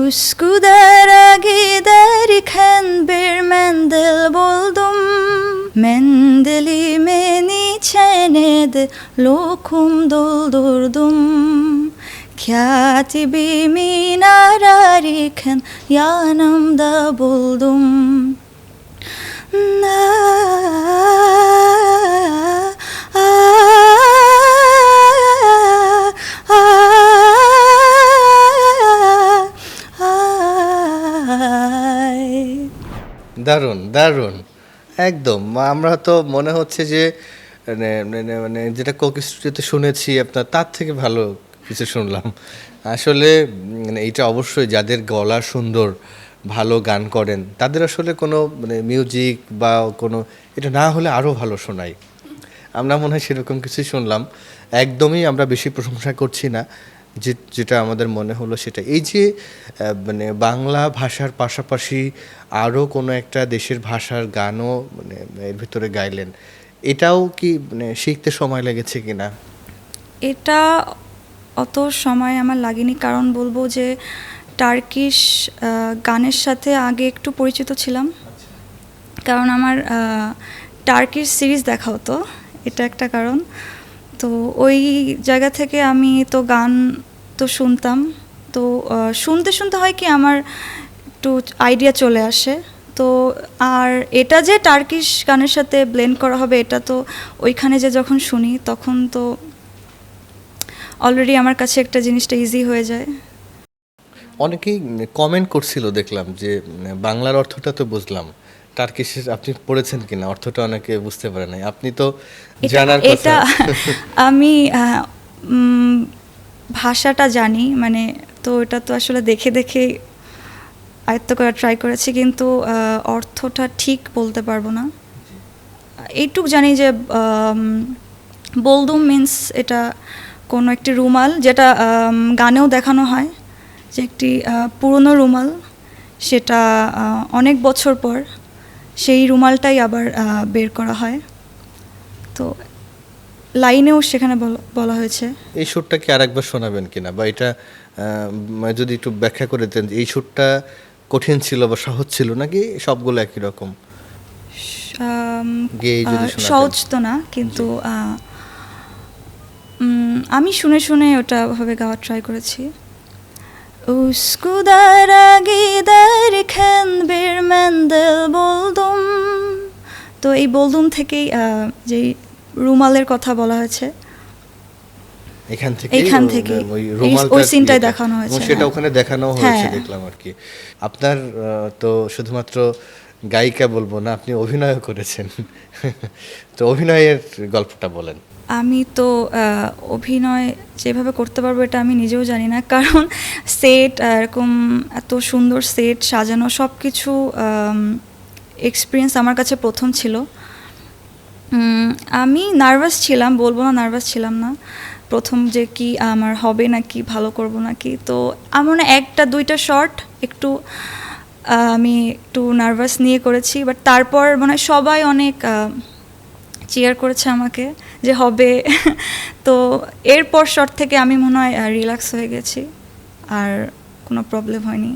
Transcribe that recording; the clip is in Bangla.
Üsküdar'a giderken bir mendil buldum. Mendilimin içine de lokum doldurdum. Katibimin ararken yanımda buldum. দারুণ দারুণ একদম। আমরা তো মনে হচ্ছে যে যেটা কোক স্টুডিওতে শুনেছি আপনার তার থেকে ভালো কিছু শুনলাম আসলে। এইটা অবশ্যই যাদের গলা সুন্দর, ভালো গান করেন তাদের আসলে কোনো মিউজিক বা কোনো এটা না হলে আরও ভালো শোনায়। আমরা মনে হয় সেরকম কিছুই শুনলাম। একদমই আমরা বেশি প্রশংসা করছি না, যেটা আমাদের মনে হলো সেটা। এই যে বাংলা ভাষার পাশাপাশি আরও কোনো একটা দেশের ভাষার গানও এর ভিতরে গাইলেন, এটাও কি শিখতে সময় লেগেছে কিনা? এটা অত সময় আমার লাগেনি, কারণ বলবো যে টার্কিশ গানের সাথে আগে একটু পরিচিত ছিলাম, কারণ আমার টার্কিশ সিরিজ দেখা হতো, এটা একটা কারণ। তো ওই জায়গা থেকে আমি তো গান তো শুনতাম, তো শুনতে শুনতে হয় কি আমার একটু আইডিয়া চলে আসে। তো আর এটা যে টার্কিশ গানের সাথে ব্লেন্ড করা হবে, এটা তো ওইখানে যে যখন শুনি তখন তো অলরেডি আমার কাছে একটা জিনিসটা ইজি হয়ে যায়। অনেকেই কমেন্ট করছিল দেখলাম যে বাংলার অর্থটা তো বুঝলাম, টার্কিশের আপনি পড়েছেন কিনা অর্থটা অনেকে বুঝতে পারে নাই। আপনি তো জানার কথা। এটা আমি ভাষাটা জানি, মানে তো এটা তো আসলে দেখে দেখে আয়ত্ত করা ট্রাই করেছি, কিন্তু অর্থটা ঠিক বলতে পারবো না। এইটুক জানি যে বলদুম মিন্স এটা কোনো একটি রুমাল, যেটা গানেও দেখানো হয় যে একটি পুরনো রুমাল, সেটা অনেক বছর পর সেই রুমালটাই আবার বের করা হয়। তো লাইনেও সেখানে বলা হয়েছে। এই সুরটা কি আরেকবার শোনাবেন কিনা, বা এটা যদি একটু ব্যাখ্যা করে দেন এই সুরটা কঠিন ছিল বা সহজ ছিল নাকি সবগুলো একই রকম? সহজ তো না, কিন্তু আমি শুনে শুনে ওটা ভাবে গাওয়ার ট্রাই করেছি। Üsküdar'a giderken bir mendil buldum. তো এই বলদুম থেকেই যে রুমালের কথা বলা হয়েছে, এখান থেকে ওই সিনটাই দেখানো হয়েছে, সেটা ওখানে দেখানো হয়েছে দেখলাম আর কি। আপনার তো শুধুমাত্র গায়িকা বলবো না, আপনি অভিনয়ও করেছেন। তো অভিনয়ের গল্পটা বলেন। আমি তো অভিনয় যেভাবে করতে পারবো এটা আমি নিজেও জানি না, কারণ সেট এরকম এত সুন্দর সেট সাজানো সব কিছু এক্সপিরিয়েন্স আমার কাছে প্রথম ছিল। আমি নার্ভাস ছিলাম, বলবো না নার্ভাস ছিলাম না প্রথম, যে কি আমার হবে নাকি, ভালো করব নাকি। তো আমার মনে একটা দুইটা শর্ট একটু আমি একটু নার্ভাস নিয়ে করেছি, বাট তারপর মানে সবাই অনেক চিয়ার করেছে আমাকে যে হবে। তো এরপর শর্ট থেকে আমি মনে হয় রিল্যাক্স হয়ে গেছি, আর কোনো প্রবলেম হয়নি।